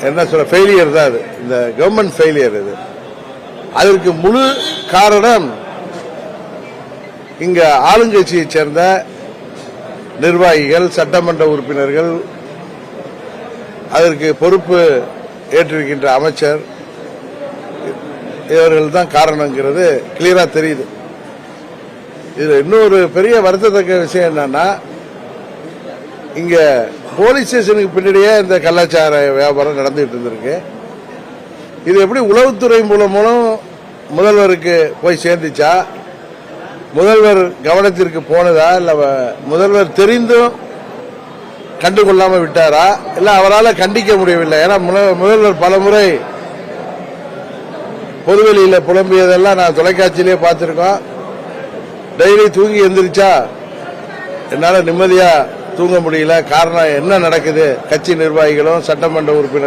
என்ன சொல்ல ஃபெயிலியர் தான் அது. இந்த கவர்மெண்ட் ஃபெயிலியர் இது. அதற்கு முழு காரணம் இங்க ஆளுங்கட்சியை சேர்ந்த நிர்வாகிகள், சட்டமன்ற உறுப்பினர்கள், அதற்கு பொறுப்பு ஏற்றிருக்கின்ற அமைச்சர், இவர்கள் தான் காரணங்கிறது கிளியரா தெரியுது. இதுல இன்னொரு பெரிய வருத்தத்தக்க விஷயம் என்னன்னா, இங்க போலீஸ் ஸ்டேஷனுக்கு பின்னாடியே இந்த கலாச்சார வியாபாரம் நடந்துட்டு இருந்திருக்கு. இது எப்படி உளவுத்துறை மூலம் முதல்வருக்கு போய் சேர்ந்துச்சா, முதல்வர் கவனத்திற்கு போனதா, இல்ல முதல்வர் தெரிந்தும் கண்டுகொள்ளாம விட்டாரா, இல்ல அவரால் கண்டிக்க முடியவில்லை? ஏன்னா முதல்வர் பல முறை பொதுவெளியில புலம்பியதெல்லாம் நான் தொலைக்காட்சியிலே பார்த்திருக்கோம். டெய்லி தூங்கி எந்திரிச்சா என்னால நிம்மதியா தூங்க முடியல. காரணம் என்ன நடக்குது? கட்சி நிர்வாகிகளும் சட்டமன்ற உறுப்பினர்